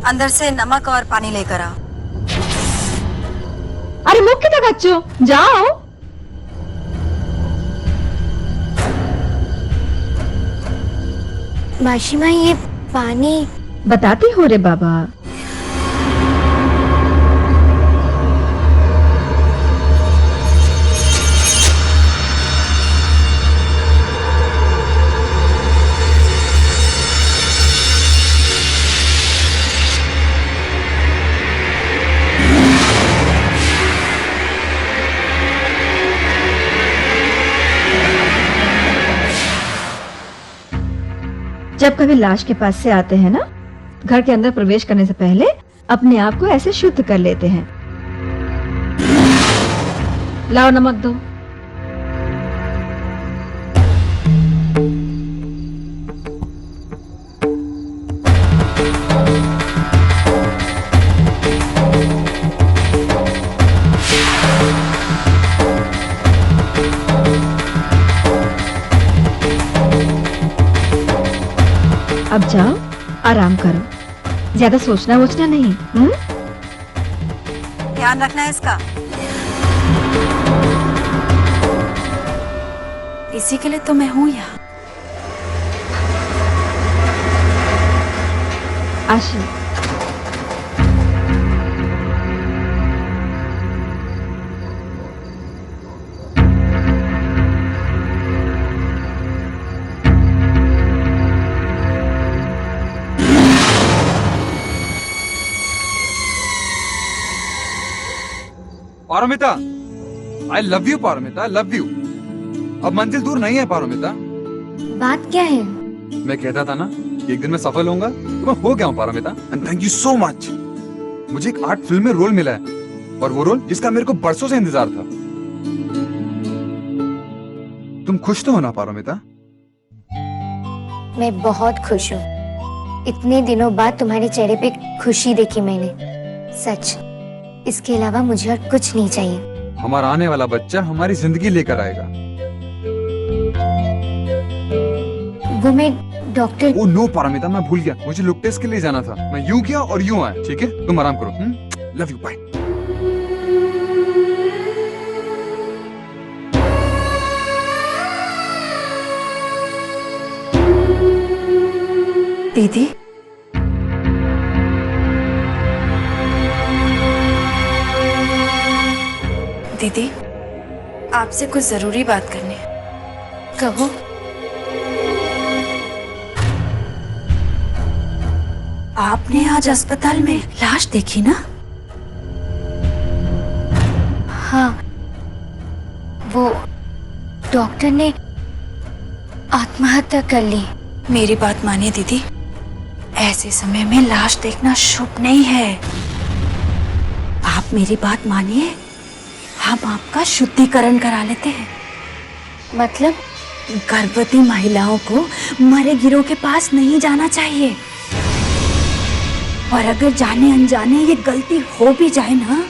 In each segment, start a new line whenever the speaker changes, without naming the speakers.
अंदर से नमक और पानी लेकर आ।
अरे मुख कितना बच्चों, जाओ।
माशिमा ये पानी
बताती हो रे बाबा। जब कभी लाश के पास से आते हैं ना, घर के अंदर प्रवेश करने से पहले अपने आप को ऐसे शुद्ध कर लेते हैं। लाओ नमक दो। अब जाओ, आराम करो, ज्यादा सोचना वोचना नहीं।
ध्यान रखना है इसका। इसी के लिए तो मैं हूं यहाँ।
आशी,
Paromita, I love you Paromita, I love you. अब मंजिल दूर नहीं है पारोमिता।
बात क्या है?
मैं कहता था ना कि एक दिन मैं सफल होऊंगा, तो मैं हो गया हूँ Paromita. And thank you so much. मुझे एक आर्ट फिल्म में रोल मिला है, और वो रोल जिसका मेरे को बरसों से इंतजार था। तुम खुश तो हो ना पारोमिता?
मैं बहुत खुश हूँ। इतने दिनों बाद तुम्हारे चेहरे पे खुशी देखी मैंने, सच। इसके अलावा मुझे और कुछ नहीं चाहिए।
हमारा आने वाला बच्चा हमारी जिंदगी लेकर आएगा।
वो मैं डॉक्टर।
ओ नो पारोमिता, मैं भूल गया, मुझे लुक टेस्ट के लिए जाना था। मैं यूं किया और यूं आया। ठीक है, तुम आराम करो। Love you, bye.
दीदी, दीदी, आपसे कुछ जरूरी बात करनी है।
कहो।
आपने आज अस्पताल में लाश देखी ना?
हाँ, वो डॉक्टर ने आत्महत्या कर ली।
मेरी बात मानिए दीदी, ऐसे समय में लाश देखना शुभ नहीं है। आप मेरी बात मानिए, हम आपका शुद्धिकरण करा लेते हैं।
मतलब?
गर्भवती महिलाओं को मरे गिरों के पास नहीं जाना चाहिए, और अगर जाने अनजाने ये गलती हो भी जाए ना,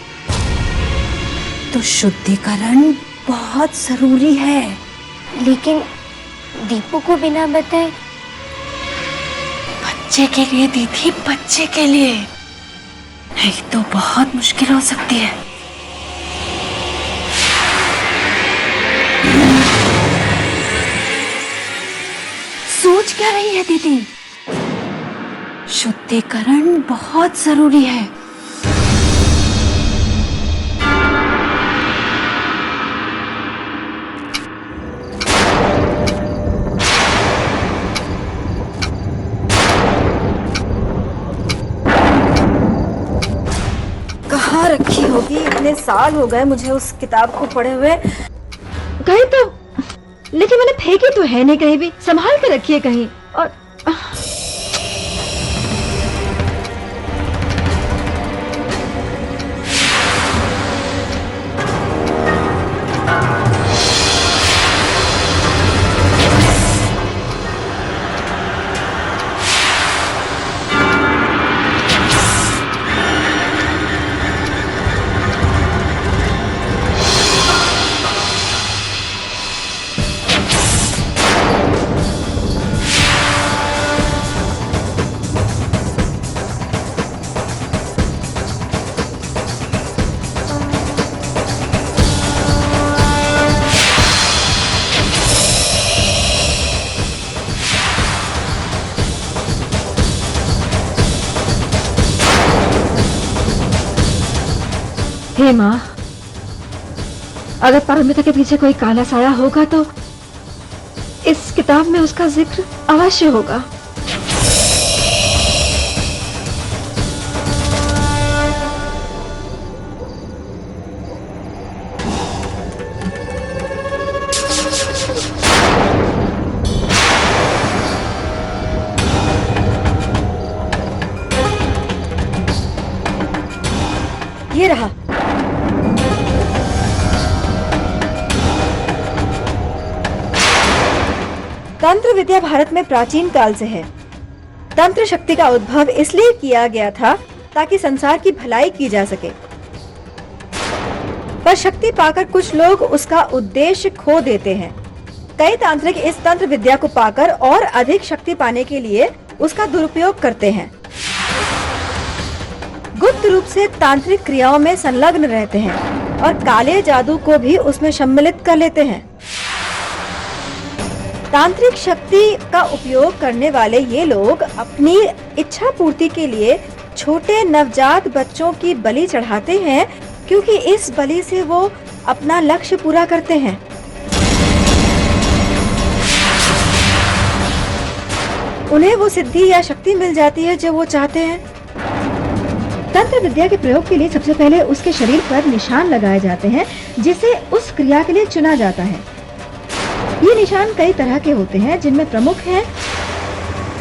तो शुद्धिकरण बहुत जरूरी है।
लेकिन दीपू को बिना बताए?
बच्चे के लिए दीदी, बच्चे के लिए, नहीं तो बहुत मुश्किल हो सकती है। सोच क्या रही है दीदी? शुद्धिकरण बहुत जरूरी है। कहाँ रखी होगी? इतने साल हो गए मुझे उस किताब को पढ़े हुए।
कहीं तो, लेकिन मैंने फेंकी तो है नहीं कहीं भी। संभाल के रखिए कहीं। और हे माँ, अगर पारमिता के पीछे कोई काला साया होगा तो इस किताब में उसका जिक्र अवश्य होगा। ये रहा। तंत्र विद्या भारत में प्राचीन काल से है। तंत्र शक्ति का उद्भव इसलिए किया गया था ताकि संसार की भलाई की जा सके, पर शक्ति पाकर कुछ लोग उसका उद्देश्य खो देते हैं। कई तांत्रिक इस तंत्र विद्या को पाकर और अधिक शक्ति पाने के लिए उसका दुरुपयोग करते हैं। गुप्त रूप से तांत्रिक क्रियाओं में संलग्न रहते हैं और काले जादू को भी उसमें सम्मिलित कर लेते हैं। तांत्रिक शक्ति का उपयोग करने वाले ये लोग अपनी इच्छा पूर्ति के लिए छोटे नवजात बच्चों की बलि चढ़ाते हैं, क्योंकि इस बलि से वो अपना लक्ष्य पूरा करते हैं। उन्हें वो सिद्धि या शक्ति मिल जाती है जो वो चाहते हैं। तंत्र विद्या के प्रयोग के लिए सबसे पहले उसके शरीर पर निशान लगाए जाते हैं, जिसे उस क्रिया के लिए चुना जाता है। ये निशान कई तरह के होते हैं, जिनमें प्रमुख हैं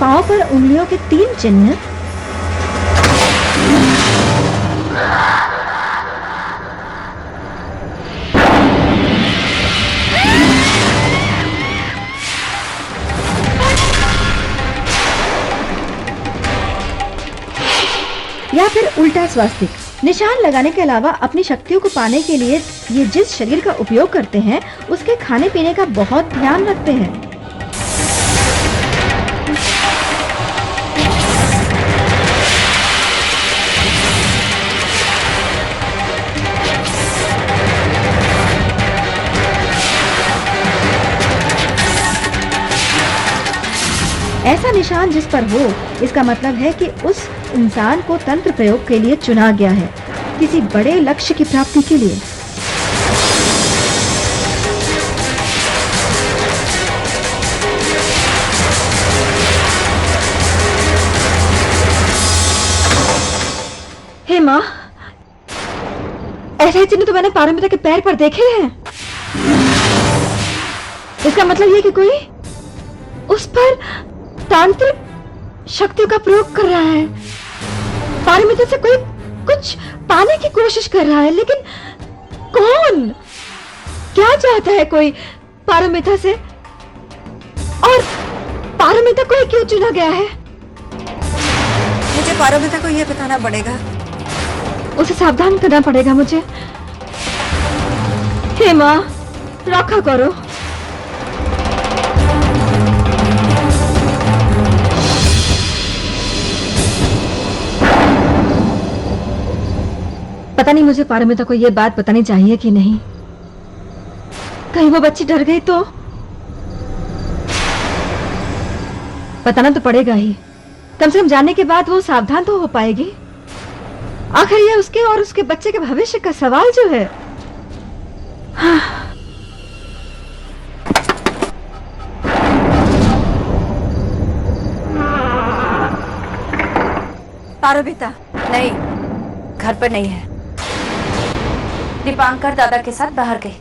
पांव पर उंगलियों के 3 चिन्ह, या फिर उल्टा स्वास्तिक। निशान लगाने के अलावा अपनी शक्तियों को पाने के लिए ये जिस शरीर का उपयोग करते हैं उसके खाने पीने का बहुत ध्यान रखते हैं। ऐसा निशान जिस पर हो, इसका मतलब है कि उस इंसान को तंत्र प्रयोग के लिए चुना गया है, किसी बड़े लक्ष्य की प्राप्ति के लिए। हे माँ, ऐसे चिन्ह तो मैंने पारमिता के पैर पर देखे हैं। इसका मतलब ये कि कोई उस पर तांत्रिक शक्तियों का प्रयोग कर रहा है। पारमिता से कोई कुछ पाने की कोशिश कर रहा है, लेकिन कौन? क्या चाहता है कोई पारमिता से? और पारमिता को क्यों चुना गया है?
मुझे पारमिता को यह बताना पड़ेगा।
उसे सावधान करना पड़ेगा मुझे। हे माँ, रखा करो। पता नहीं मुझे पारमिता को ये बात बतानी चाहिए कि नहीं। कहीं वो बच्ची डर गई तो? बताना तो पड़ेगा ही। कम से कम जानने के बाद वो सावधान तो हो पाएगी। आखिर ये उसके और उसके बच्चे के भविष्य का सवाल जो है।
पारमिता नहीं, घर पर नहीं है। दीपांकर दादा के साथ बाहर गई।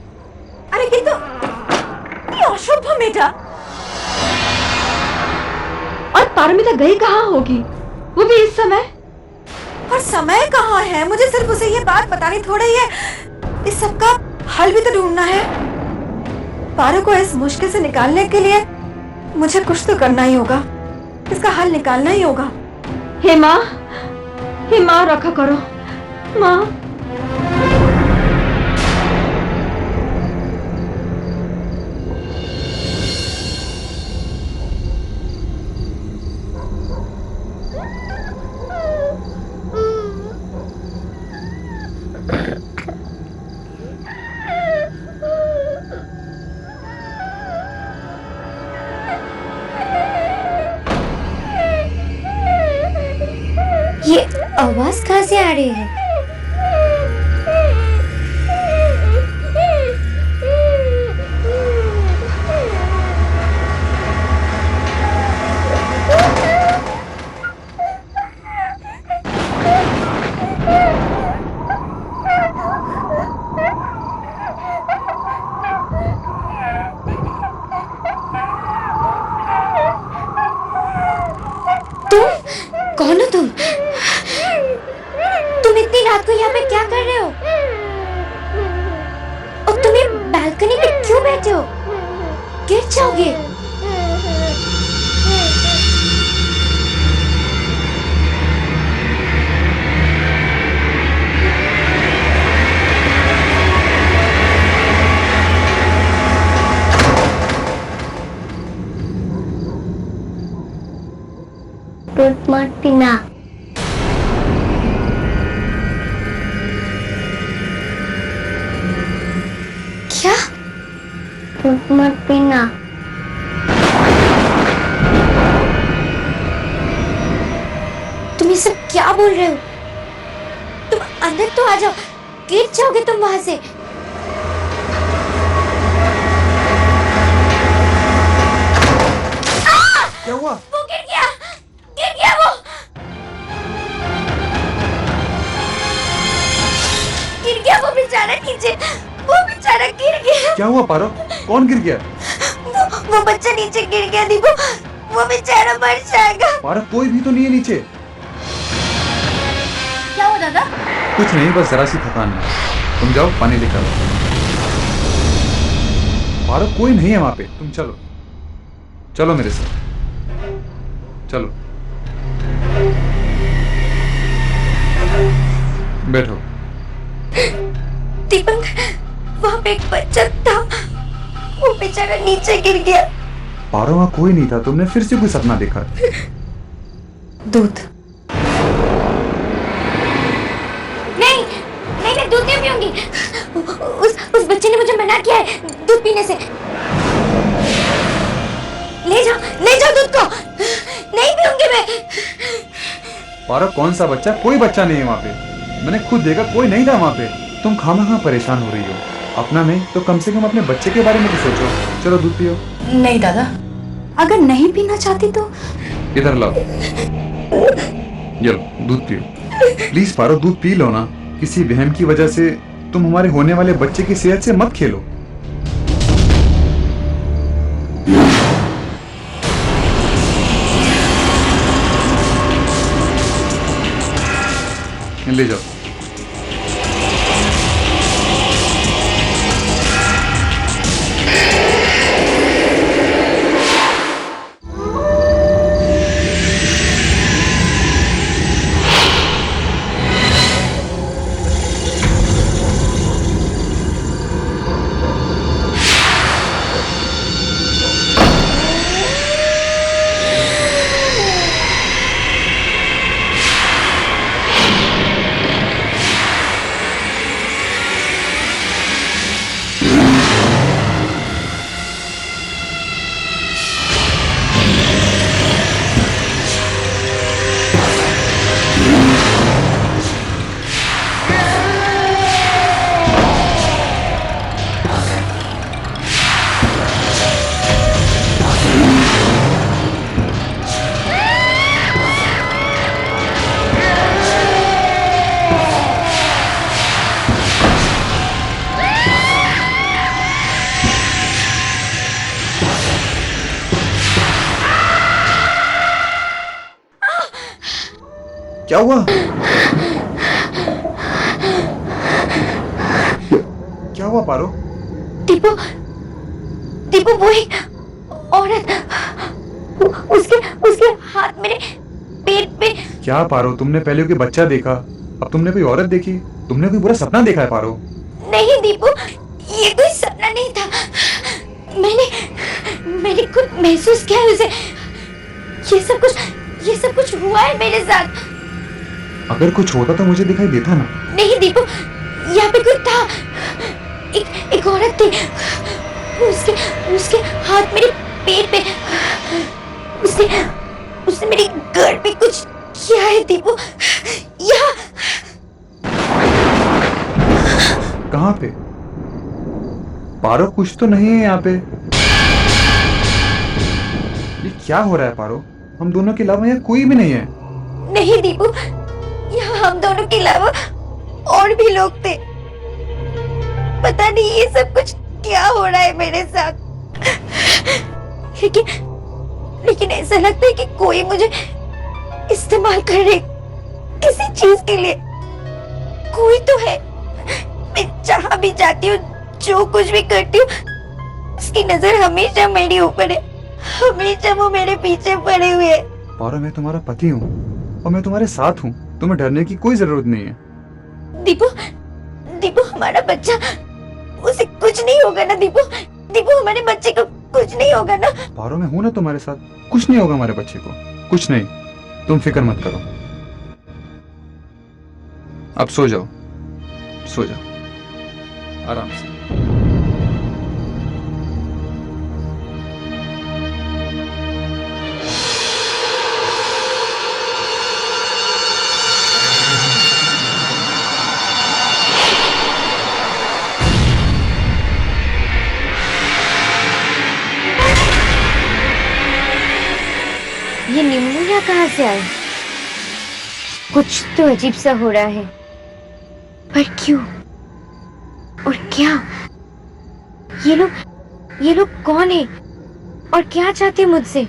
अरे ये अशुभ बेटा।
और पारमिता गई कहाँ होगी, वो भी इस समय?
और समय कहाँ है? मुझे सिर्फ उसे ये बात बतानी थोड़ी है, इस सब का हल भी तो ढूंढना है। पारो को इस मुश्किल से निकालने के लिए मुझे कुछ तो करना ही होगा। इसका हल निकालना ही होगा।
हे माँ, रखा करो माँ।
ये आवाज कहाँ से आ रही है? कौन हो तुम? तुम इतनी रात को यहाँ पे क्या कर रहे हो? और तुम ये बालकनी पे क्यों बैठे हो? गिर जाओगे।
दूध मत पीना।
क्या?
दूध मत पीना।
तुम ये सब क्या बोल रहे हो? तुम अंदर तो आ जाओ, गिर जाओगे तुम वहां से।
क्या हुआ?
वो गिर गया वो। गिर गया वो बेचारा नीचे, वो बेचारा गिर गया।
क्या हुआ पारो? कौन गिर गया?
वो बच्चा नीचे गिर गया दीपू, वो बेचारा मर जाएगा।
पारो कोई भी तो नहीं है नीचे।
क्या हुआ दादा?
कुछ नहीं, बस जरा सी थकान है। तुम जाओ पानी लेकर आओ। पारो कोई नहीं है वहां पे, तुम चलो चलो मेरे साथ चलो। बैठो।
दीपक, वहाँ पे एक बच्चा था, वो बेचारा नीचे गिर गया।
पारो वहां कोई नहीं था, तुमने फिर से कोई सपना देखा।
दूध।
नहीं नहीं, मैं दूध नहीं पीऊंगी। उस बच्चे ने मुझे मना किया है दूध पीने से। ले जाओ दूध को। नहीं पीऊंगी मैं।
पारो कौन सा बच्चा? कोई बच्चा नहीं है वहां पे, मैंने खुद देखा, कोई नहीं था वहां पे। तुम खामखा परेशान हो रही हो। अपना नहीं तो कम से कम अपने बच्चे के बारे में तो सोचो। चलो दूध पियो।
नहीं दादा, अगर नहीं पीना चाहती तो
इधर लाओ, ये लो दूध पियो। प्लीज पारो दूध पी लो ना। किसी वहम की वजह से तुम हमारे होने वाले बच्चे की सेहत से मत खेलो। ले जाओ। क्या हुआ? क्या हुआ पारो?
दीपू वही औरत, उसके हाथ मेरे पेट पे।
क्या पारो, तुमने पहले कोई बच्चा देखा, अब तुमने कोई औरत देखी? तुमने कोई बुरा सपना देखा है पारो?
नहीं दीपू, ये कोई सपना नहीं था। मैंने खुद महसूस किया है उसे। ये सब कुछ हुआ है मेरे साथ।
अगर कुछ होता तो मुझे दिखाई देता ना।
नहीं दीपू, यहाँ पे कोई था, एक औरत थी। उसके हाथ मेरे पेट पे, उसने मेरी गर्दन पे कुछ किया है दीपू। यहाँ।
कहाँ पे? पारो कुछ तो नहीं है यहाँ पे। ये क्या हो रहा है पारो? हम दोनों के अलावा यहाँ कोई भी नहीं है।
नहीं दीपू, यहाँ हम दोनों के अलावा और भी लोग थे। पता नहीं ये सब कुछ क्या हो रहा है मेरे साथ। लेकिन ऐसा लगता है कि कोई इस्तेमाल कर रहे किसी चीज के लिए। कोई तो है, मैं जहां भी जाती हूँ, जो कुछ भी करती हूँ, उसकी नजर हमेशा मेरे ऊपर है, हमेशा वो मेरे पीछे पड़े हुए है।
पारो, मैं तुम्हारा पति हूँ और मैं तुम्हारे साथ हूँ, तुम्हें डरने की कोई जरूरत नहीं है।
दीपू, दीपू हमारा बच्चा, उसे कुछ नहीं होगा ना दीपू? दीपू हमारे बच्चे को कुछ नहीं होगा ना?
पारो, मैं हूं ना तुम्हारे साथ, कुछ नहीं होगा हमारे बच्चे को, कुछ नहीं, तुम फिक्र मत करो। अब सो जाओ, सो जाओ आराम से।
ये निमोनिया कहाँ से आया? कुछ तो अजीब सा हो रहा है, पर क्यों और क्या? ये लोग कौन है और क्या चाहते हैं मुझसे?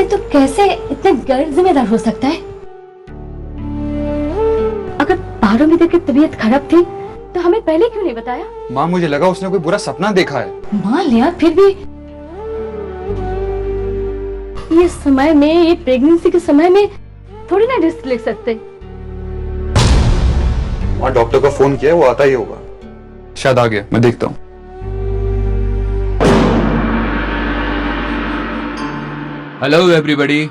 तो कैसे इतने गैर जिम्मेदार हो सकता है? अगर पारो मित्र की तबीयत खराब थी तो हमें पहले क्यों नहीं बताया?
माँ, मुझे लगा उसने कोई बुरा सपना देखा है।
मान लिया, फिर भी ये समय में, ये प्रेगनेंसी के समय में थोड़ी ना रिस्क ले सकते।
वहाँ डॉक्टर को फोन किया, वो आता ही होगा, शायद आ गया, मैं देखता हूँ।
हेलो एवरीबॉडी,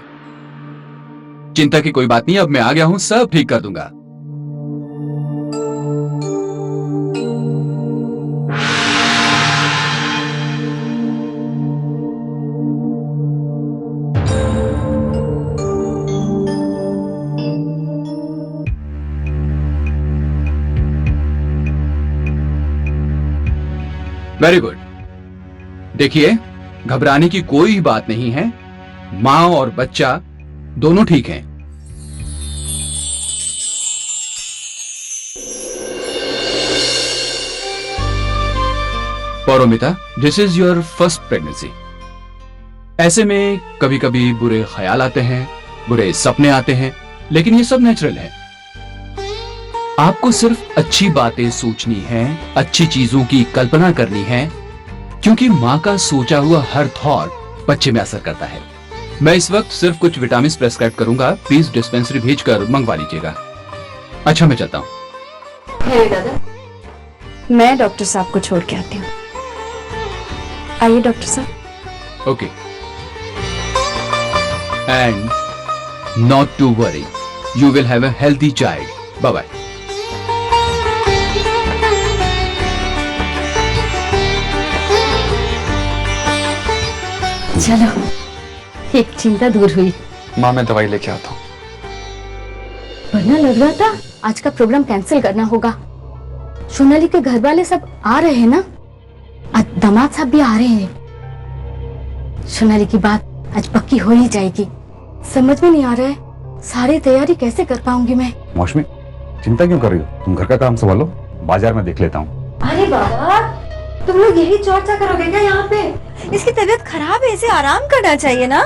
चिंता की कोई बात नहीं, अब मैं आ गया हूं, सब ठीक कर दूंगा। Very good. देखिए, घबराने की कोई बात नहीं है, माँ और बच्चा दोनों ठीक हैं। Paromita, this is your first pregnancy. ऐसे में कभी कभी बुरे ख्याल आते हैं, बुरे सपने आते हैं, लेकिन ये सब नेचुरल है। आपको सिर्फ अच्छी बातें सोचनी है, अच्छी चीजों की कल्पना करनी है, क्योंकि माँ का सोचा हुआ हर थॉट बच्चे में असर करता है। मैं इस वक्त सिर्फ कुछ विटामिन प्रेस्क्राइब करूंगा, प्लीज डिस्पेंसरी भेजकर मंगवा लीजिएगा। अच्छा, मैं चलता हूँ।
दादा, मैं डॉक्टर साहब को छोड़ के आती हूँ। आइए डॉक्टर साहब।
Okay, and not to worry, you will have a healthy child. Bye bye.
चलो, एक चिंता दूर हुई।
माँ, मैं दवाई लेके आता हूँ।
वरना लग रहा था आज का प्रोग्राम कैंसिल करना होगा। सोनाली के घर वाले सब आ रहे हैं ना, आज दामाद साहब भी आ रहे हैं। सोनाली की बात आज पक्की हो ही जाएगी। समझ में नहीं आ रहा है सारी तैयारी कैसे कर पाऊंगी मैं।
मौसमी, चिंता क्यों कर रही हो? तुम घर का काम संभालो, बाजार में देख लेता हूँ।
अरे बाबा, तुम लोग यही चर्चा करोगे क्या यहाँ पे?
इसकी तबीयत खराब है, इसे आराम करना चाहिए ना?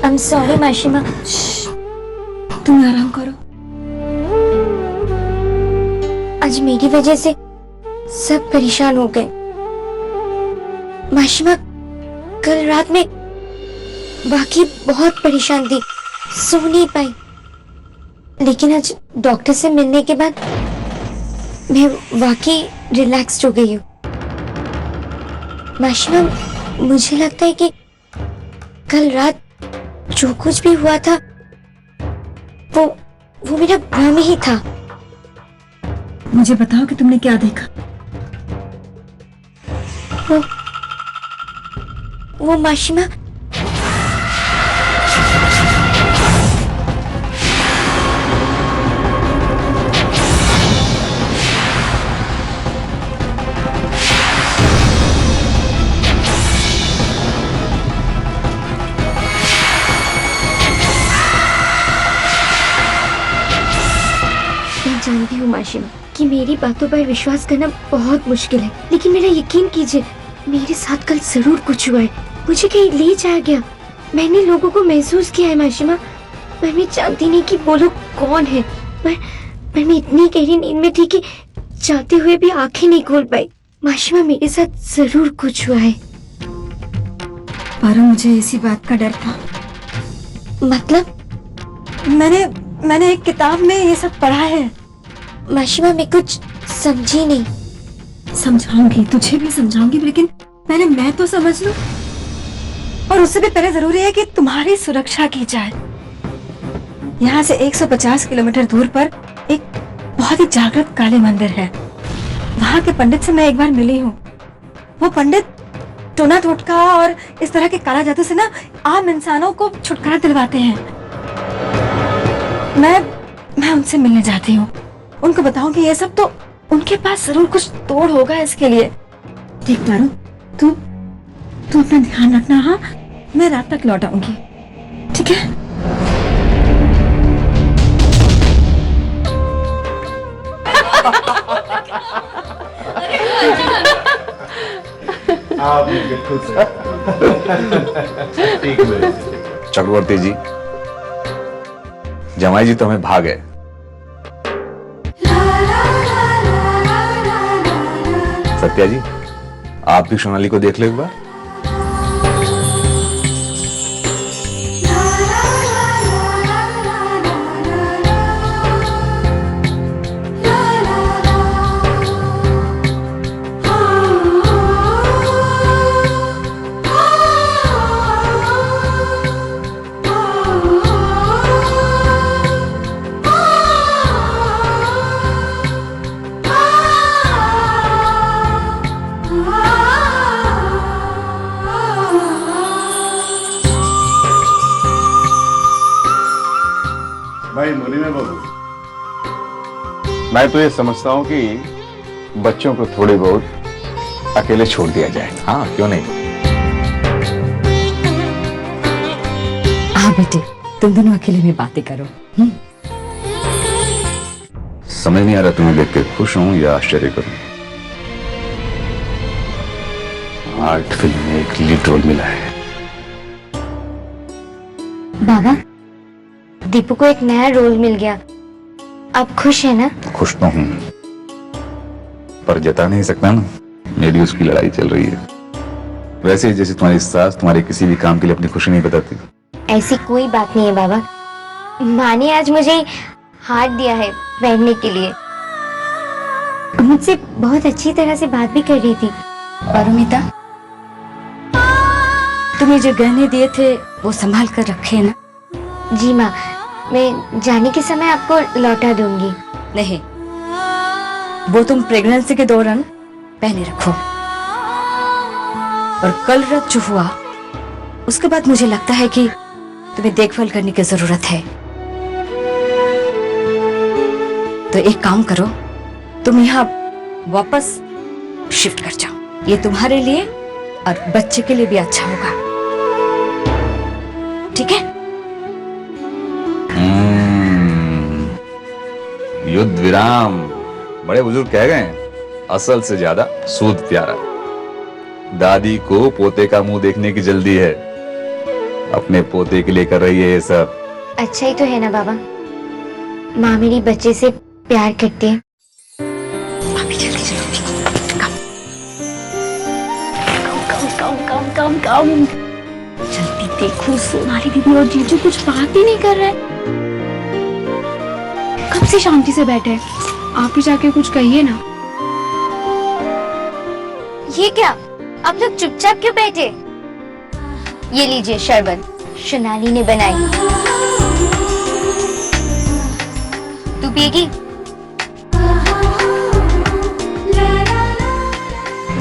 आई एम सॉरी माशिमा।
तुम आराम करो।
आज मेरी वजह से सब परेशान हो गए। माशिमा, कल रात में वाकई बहुत परेशान थी, सो नहीं पाई। लेकिन आज डॉक्टर से मिलने के बाद मैं वाकई रिलैक्स्ड हो गई हूँ। माशिमा, मुझे लगता है कि कल रात जो कुछ भी हुआ था वो मेरा भ्रम ही था।
मुझे बताओ कि तुमने क्या देखा।
वो माशिमा, मैं जानती हूँ माशिमा कि मेरी बातों पर विश्वास करना बहुत मुश्किल है, लेकिन मेरा यकीन कीजिए, मेरे साथ कल जरूर कुछ हुआ है। मुझे कहीं ले जाया गया। मैंने लोगों को महसूस किया है माशिमा, पर मैं जानती नहीं कि वो लोग कौन है। पर मैं इतनी गहरी नींद में थी कि चाहते हुए भी आंखें नहीं खोल पाई। माशिमा, मेरे साथ जरूर कुछ हुआ है।
पर मुझे इसी बात का डर था।
मतलब?
मैंने एक किताब में ये सब पढ़ा है।
माशिमा, मैं कुछ समझी नहीं।
समझाऊंगी, तुझे भी समझाऊंगी, लेकिन पहले मैं तो समझ लूं। और उससे भी पहले जरूरी है कि तुम्हारी सुरक्षा की जाए। यहाँ से 150 किलोमीटर दूर पर एक बहुत ही जागृत काली मंदिर है। वहाँ के पंडित से मैं एक बार मिली हूँ। वो पंडित टोना टोटका और इस तरह के काला जादू से ना आम इंसानों को छुटकारा दिलवाते हैं। मैं उनसे मिलने जाती हूँ। उनको बताऊंगी ये सब, तो उनके पास जरूर कुछ तोड़ होगा इसके लिए। देख पारो, तू अपना ध्यान रखना। हाँ, मैं रात तक लौट आऊंगी, ठीक है?
चक्रवर्ती जी, जमाई जी तो हमें भाग है। सत्या जी, आप भी सोनाली को देख लो एक बार।
भाई मुनीना बाबू, मैं तो ये समझता हूँ कि बच्चों को थोड़ी बहुत अकेले छोड़ दिया जाए।
हाँ, क्यों नहीं।
हाँ बेटे, तुम दोनों अकेले में बातें करो।
समझ नहीं आ रहा तुम्हें देख के खुश हूं या आश्चर्य करूं। आर्ट फिल्म में एक लीड रोल मिला है।
बाबा, दीपू को एक नया रोल मिल गया। आप खुश है ना?
खुश तो हूं, पर जता नहीं सकता ना, मेरी उसकी लड़ाई चल रही है। वैसे ही जैसे तुम्हारी सास तुम्हारे किसी भी काम के लिए अपनी खुशी नहीं बताती।
ऐसी कोई बात नहीं है बाबा। माँ ने आज मुझे हाथ दिया है पहनने के लिए। मुझसे बहुत अच्छी तरह से बात भी कर रही थी।
पारुमिता, तुम्हें जो गहने दिए थे वो संभाल कर रखे ना?
जी माँ, मैं जाने के समय आपको लौटा दूंगी।
नहीं, वो तुम प्रेगनेंसी के दौरान पहने रखो। और कल रात जो हुआ उसके बाद मुझे लगता है कि तुम्हें देखभाल करने की जरूरत है। तो एक काम करो, तुम यहाँ वापस शिफ्ट कर जाओ। ये तुम्हारे लिए और बच्चे के लिए भी अच्छा होगा, ठीक है?
युद्ध विराम। बड़े बुजुर्ग कह गए हैं, असल से ज्यादा सूद प्यारा। दादी को पोते का मुंह देखने की जल्दी है। अपने पोते के लिए कर रही है ये सब।
अच्छा ही तो है ना बाबा, माँ मेरी बच्चे से प्यार करती है।
भाभी जल्दी चलो, कम जल्दी देखो, सोनाली दीदी और जीजू कुछ बात ही नहीं कर रहे। कब से शांति से बैठे हैं, आप ही जाके कुछ कहिए ना।
ये क्या, आप लोग चुपचाप क्यों बैठे? ये लीजिए शरबत, सोनाली ने बनाई। तू पिएगी?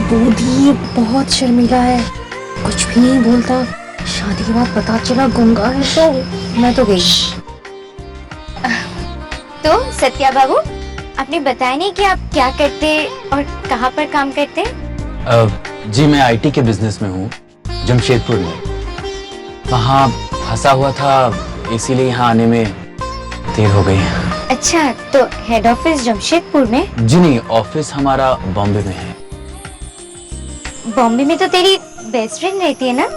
दूधी बहुत शर्मिला है, कुछ भी नहीं बोलता। शादी के बाद पता चला गंगा है तो मैं तो गई।
तो सत्या बाबू, आपने बताया नहीं कि आप क्या करते और कहाँ पर काम करते?
जी मैं आईटी के बिजनेस में हूँ, जमशेदपुर में। वहाँ फंसा हुआ था, इसीलिए यहाँ आने में देर हो गई।
अच्छा, तो हेड ऑफिस जमशेदपुर में?
जी नहीं, ऑफिस हमारा बॉम्बे में है।
बॉम्बे में तो तेरी बेस्ट फ्रेंड रहती है ना?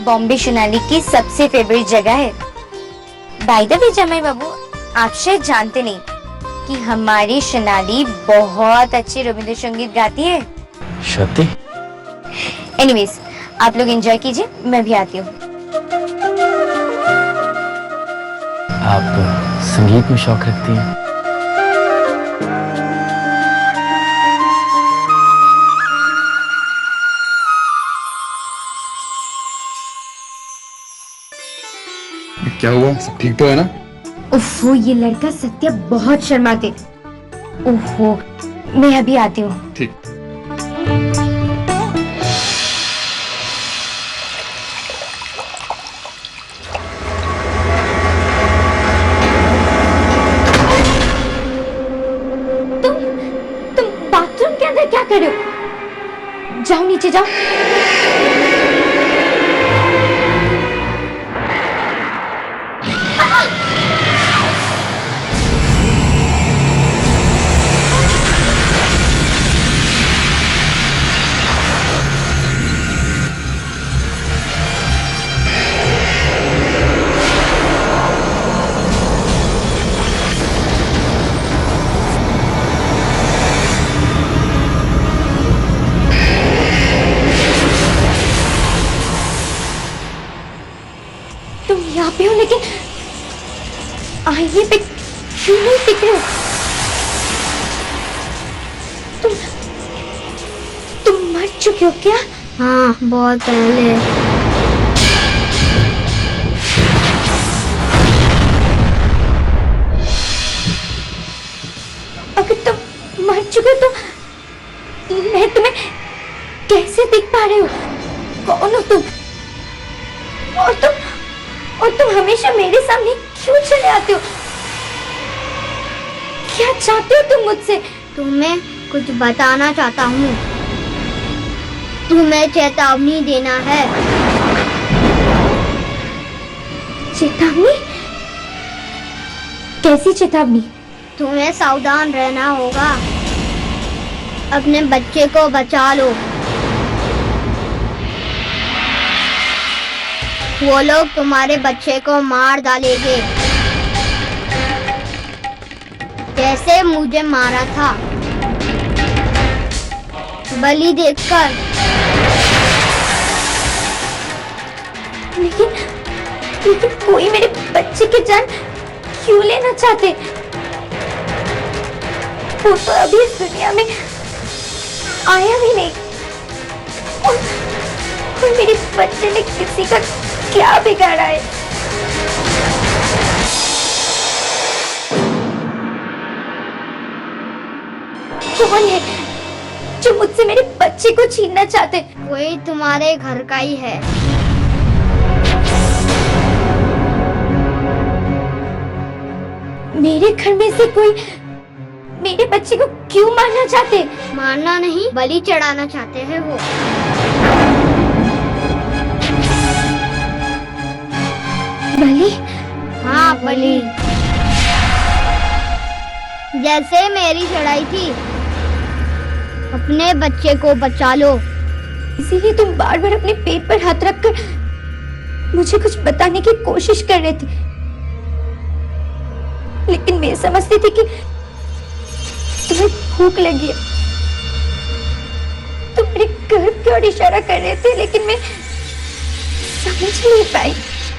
बॉम्बे सोनाली की सबसे फेवरेट जगह है। बाय द वे जमाई बाबू, आप शायद जानते नहीं कि हमारी सोनाली बहुत अच्छे रविंद्र संगीत गाती है।
सत्य?
एनीवेज, आप लोग एंजॉय कीजिए, मैं भी आती हूँ।
आप संगीत में शौक रखती हैं?
क्या हुआ, सब ठीक तो है ना?
ओहो, ये लड़का सत्या बहुत शर्माते।
ओहो, मैं अभी आती हूँ।
ठीक।
तुम बाथरूम के अंदर क्या कर रहे हो? जाओ नीचे जाओ। तुम यहाँ पे हो, लेकिन आईने पे क्यों नहीं दिख रहे हो? तुम मर चुके हो क्या?
हाँ, बहुत पहले।
अगर तुम मर चुके हो तो मैं तुम्हें कैसे दिख पा रहे हो? कौन हो तुम? और तुम हमेशा मेरे सामने क्यों चले आते हो? क्या चाहते हो तुम मुझसे?
तुम्हें कुछ बताना चाहता हूँ। तुम्हें चेतावनी देना है।
चेतावनी? कैसी चेतावनी?
तुम्हें सावधान रहना होगा। अपने बच्चे को बचा लो। वो लोग तुम्हारे बच्चे को मार डालेंगे, जैसे मुझे मारा था। बलि देखकर।
लेकिन कोई मेरे बच्चे की जान क्यों लेना चाहते? वो तो अभी इस दुनिया में आया भी नहीं। और मेरे बच्चे ने किसी का क्या बिगाड़ा है? कौन है जो मुझसे मेरे बच्चे को छीनना चाहते?
कोई तुम्हारे घर का ही है।
मेरे घर में से कोई मेरे बच्चे को क्यों मारना चाहते?
मारना नहीं, बलि चढ़ाना चाहते हैं वो।
बलि?
हाँ, बलि। जैसे मेरी चढ़ाई थी। अपने बच्चे को बचा लो।
इसीलिए तुम बार बार अपने पेट पर हाथ रखकर मुझे कुछ बताने की कोशिश कर रहे थे, लेकिन मैं समझती थी कि तुम्हें भूख लगी है। तुम मेरे गर्भ की ओर इशारा कर रहे थे, लेकिन मैं समझ नहीं पाई।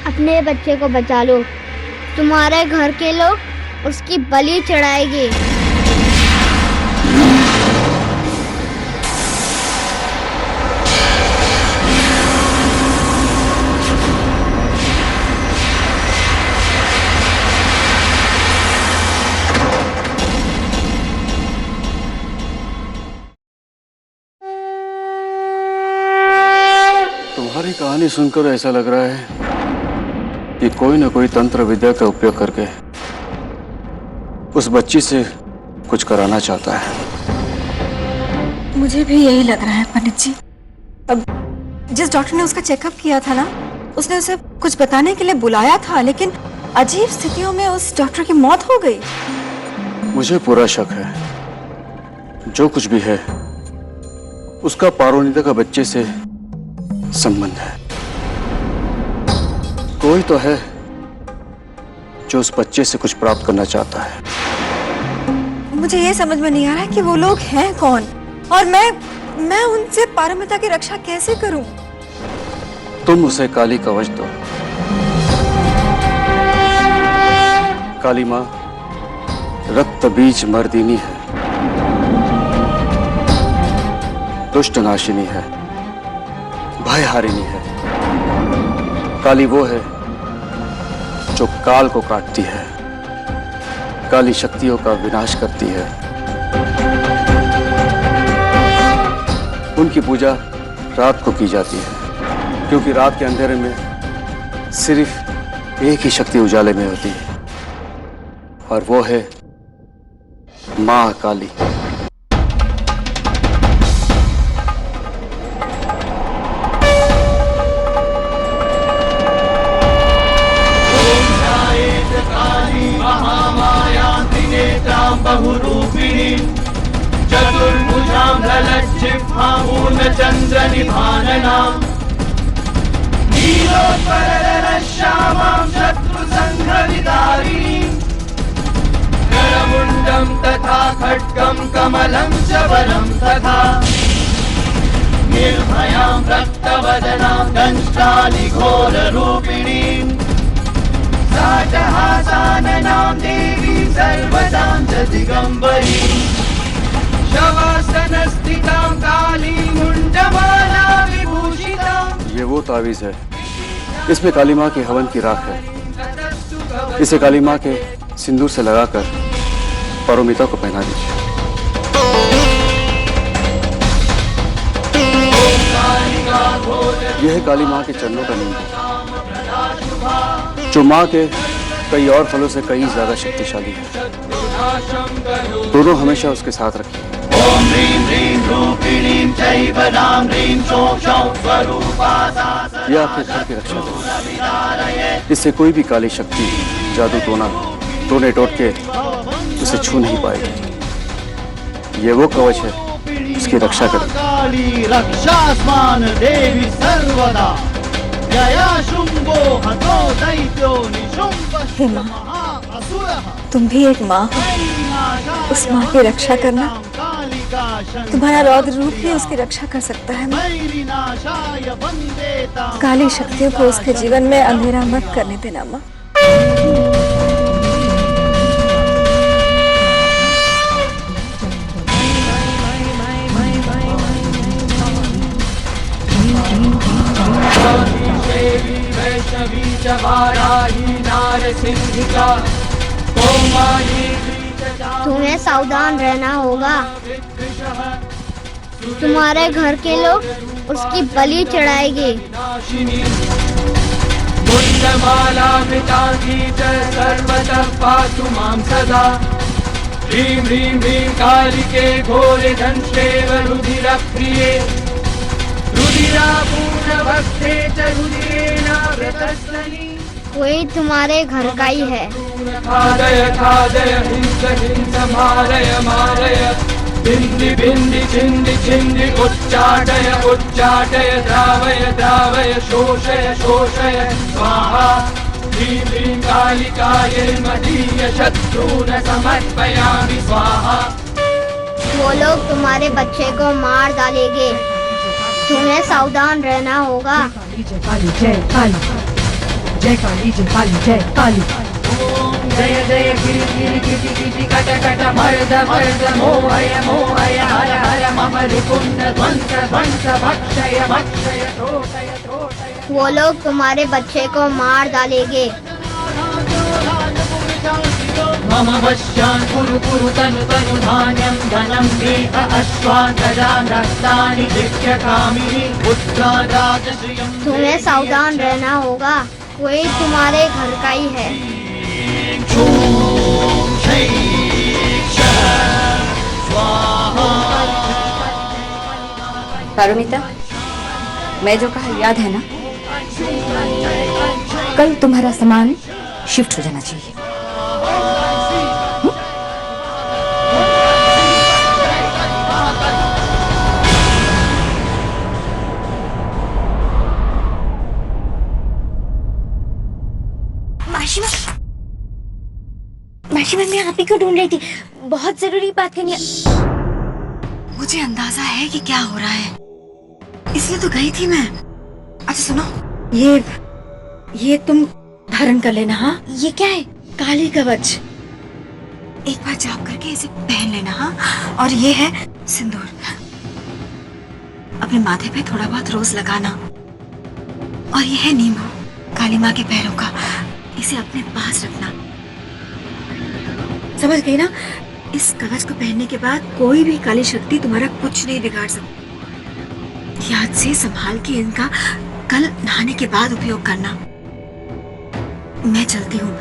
अपने बच्चे को बचा लो, तुम्हारे घर के लोग उसकी बलि चढ़ाएंगे।
तुम्हारी कहानी सुनकर ऐसा लग रहा है कि कोई न कोई तंत्र विद्या का उपयोग करके उस बच्ची से कुछ कराना चाहता है।
मुझे भी यही लग रहा है पंडित जी। अब जिस डॉक्टर ने उसका चेकअप किया था ना, उसने उसे कुछ बताने के लिए बुलाया था, लेकिन अजीब स्थितियों में उस डॉक्टर की मौत हो गई।
मुझे पूरा शक है, जो कुछ भी है उसका पारोनिता का बच्चे से संबंध है। कोई तो है जो उस बच्चे से कुछ प्राप्त करना चाहता है।
मुझे ये समझ में नहीं आ रहा है कि वो लोग हैं कौन, और मैं उनसे पारमिता की रक्षा कैसे करूं?
तुम उसे काली कवच दो। काली माँ रक्त बीज मर्दिनी है, दुष्ट नाशिनी है, भयहारिणी है। काली वो है जो काल को काटती है, काली शक्तियों का विनाश करती है। उनकी पूजा रात को की जाती है, क्योंकि रात के अंधेरे में सिर्फ एक ही शक्ति उजाले में होती है, और वो है मां काली।
बहुरूपिणी चतुर्भुजां ललज्जिह्वामूर्णचन्द्र निभाननां नीलोत्पलश्यामां शत्रुसंघविदारिणीं करमुण्डं तथा खड्गं कमलं च वरं तथा निर्भयां रक्तवदनां दंष्टालिघोररूपिणीं साटहासाननां देवी सर्वदां च दिगम्बरीं शवासनस्थितां कालीं मुण्डमाला विभूषितां।
ये वो तावीज है, इसमें काली माँ के हवन की राख है। इसे काली माँ के सिंदूर से लगाकर पारोमिता को पहना दीजिए। यह है काली माँ के चरणों का नींव, जो माँ के कई और फलों से कई ज्यादा शक्तिशाली है। दोनों हमेशा उसके साथ रखिए।
ओम ह्रीं ह्रीं रूपिणीं चैव रां ह्रीं चौं चौं स्वरूपा सा
यह आपके घर की रक्षा करेगा। इससे कोई भी काली शक्ति, जादू टोना, टोने टोट के उसे छू नहीं पाएगी। ये वो कवच है, उसकी रक्षा करें।
काली रक्षास्मान देवी सर्वदा जया शुंभो हतो दैत्यो
हे माँ, तुम भी एक माँ हो, उस माँ की रक्षा करना। तुम्हारा रौद्र रूप ही उसकी रक्षा कर सकता है माँ। काली शक्तियों को उसके जीवन में अंधेरा मत करने देना माँ।
तुम्हें सावधान रहना होगा, तुम्हारे घर के लोग उसकी बलि चढ़ाएंगे।
सर्वतः पातु मां सदा। ह्रीं ह्रीं ह्रीं कालिके घोरे दंष्टेव रुधिरप्रिये रुधिरापूर्णभक्ते च रुधिरेणावृतस्तनी।
कोई तुम्हारे घर का ही है।
खादय खादय हिंस हिंस मारय मारय बिन्दि बिन्दि छिन्दि छिन्दि उच्चाटय उच्चाटय द्रावय द्रावय शोषय शोषय स्वाहा ह्रीं ह्रीं कालिकायै मदीय शत्रून् समर्पयामि स्वाहा।
वो लोग तुम्हारे बच्चे को मार डालेंगे, तुम्हें सावधान रहना होगा।
जय काली जय काली जय काली जय काली जय काली।
ओम जय जय गिरि गिरि गिरि गिरि कट कट मर्द मर्द मोहय मोहय हर हर मम रिपुण्ड ध्वंस ध्वंस भक्षय भक्षय त्रोटय त्रोटय।
वो लोग तुम्हारे बच्चे को मार डालेंगे।
मम वश्यान् कुरु कुरु तनु तनु धान्यं धनं देह अश्वान् गजान् रक्तानि दिव्यकामिनी पुत्रान् राजश्रियं।
तुम्हें सावधान रहना होगा, कोई तुम्हारे घर का ही है।
ॐ शैं स्वाहा।
पारमिता, मैं जो कहा याद है ना? कल तुम्हारा सामान शिफ्ट हो जाना चाहिए।
माशिमा मैं आप ही को ढूंढ रही थी, बहुत जरूरी बात करनी है।
मुझे अंदाजा है कि क्या हो रहा है, इसलिए तो गई थी मैं। अच्छा सुनो, ये तुम धारण कर लेना। हाँ,
ये क्या है?
काली कवच। एक बार जाप करके इसे पहन लेना। हाँ, और ये है सिंदूर, अपने माथे पे थोड़ा बहुत रोज लगाना। और ये है नींबू, काली माँ के पैरों का, इसे अपने पास रखना। समझ गई ना? इस कवच को पहनने के बाद कोई भी काली शक्ति तुम्हारा कुछ नहीं बिगाड़ सकती। याद से संभाल के इनका कल नहाने के बाद उपयोग करना। मैं चलती हूँ,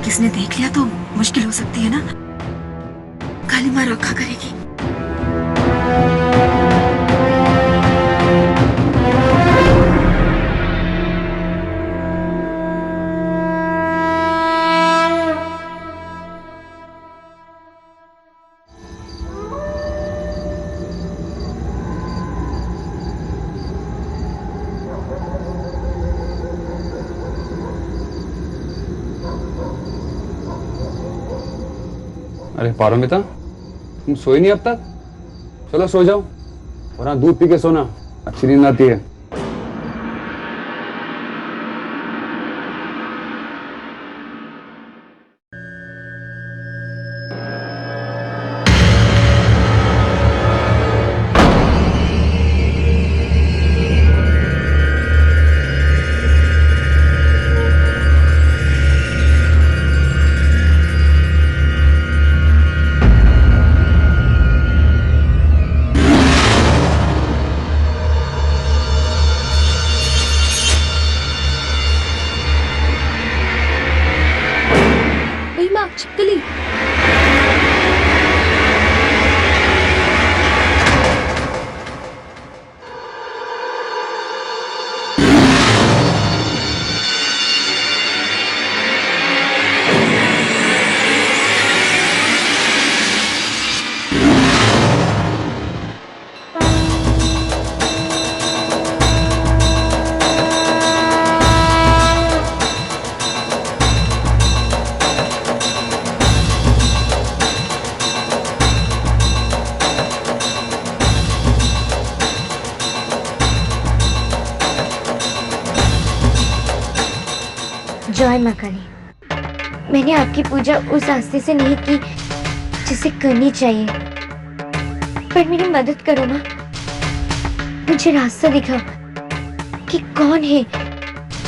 किसने देख लिया तो मुश्किल हो सकती है ना। काली माँ रखा करेगी।
अरे पारमिता, तुम सोई नहीं अब तक? चलो सो जाओ, वरना दूध पी के सोना, अच्छी नींद आती है।
छिपकली।
जय मां काली, मैंने आपकी पूजा उस रास्ते से नहीं की जिसे करनी चाहिए, पर मेरी मदद करो मां। मुझे रास्ता दिखाओ कि कौन है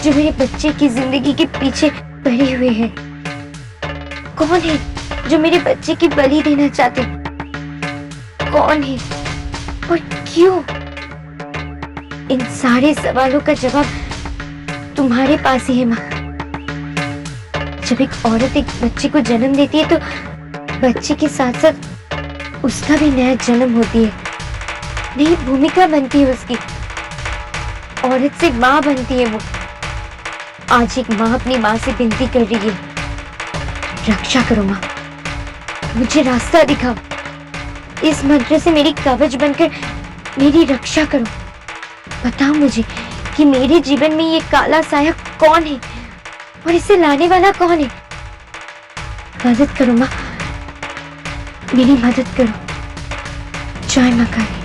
जो मेरे बच्चे की जिंदगी के पीछे पड़े हुए हैं। कौन है जो मेरे बच्चे की बलि देना चाहते? कौन है और क्यों? इन सारे सवालों का जवाब तुम्हारे पास ही है मां। जब एक औरत एक बच्चे को जन्म देती है तो बच्चे के साथ साथ उसका भी नया जन्म होती है, नई भूमिका बनती है उसकी। औरत से माँ बनती है वो। आज एक माँ अपनी माँ से विनती कर रही है, रक्षा करो माँ, मुझे रास्ता दिखाओ,
इस मंत्र से मेरी कवच बनकर मेरी रक्षा करो। बताओ मुझे कि मेरे जीवन में ये काला साया कौन है और इसे लाने वाला कौन है। मदद करो माँ, मेरी मदद करो। जय माँ काली।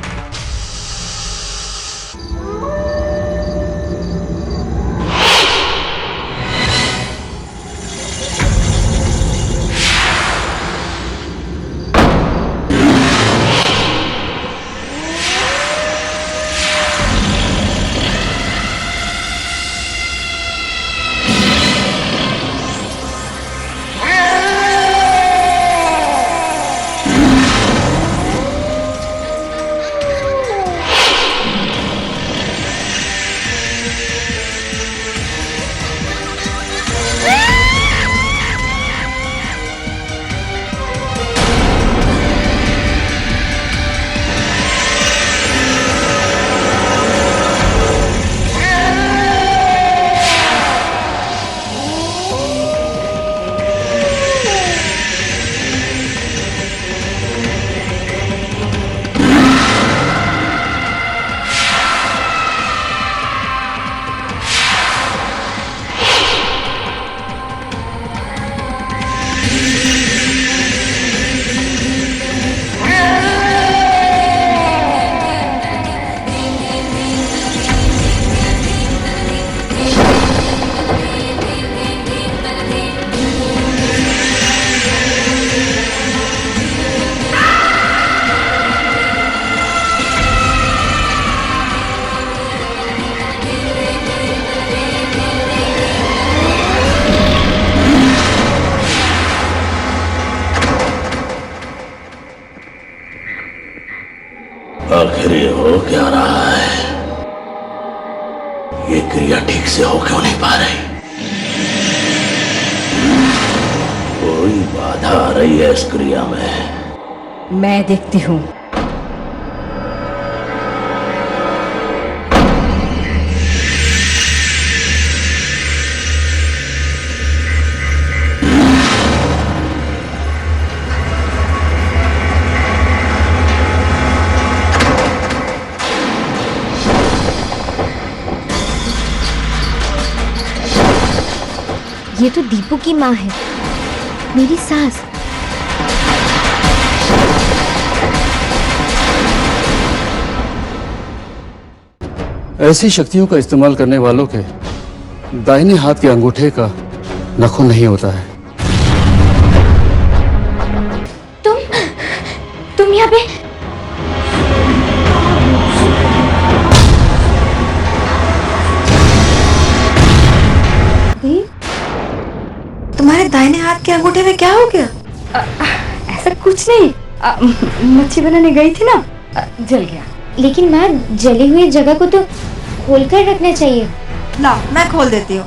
आखिर ये हो क्या रहा है? ये क्रिया ठीक से हो क्यों नहीं पा रही? कोई बाधा आ रही है इस क्रिया में।
मैं देखती हूँ।
ये तो दीपू की माँ है, मेरी सास।
ऐसी शक्तियों का इस्तेमाल करने वालों के दाहिने हाथ के अंगूठे का नाखून नहीं होता है।
तुम यहाँ पे?
तुम्हारे दाहिने हाथ के अंगूठे में क्या हो गया?
ऐसा कुछ नहीं।
मच्छी बनाने गई थी ना, जल गया।
लेकिन माँ, जली हुई जगह को तो खोल कर रखना चाहिए।
ला, मैं खोल देती हूँ।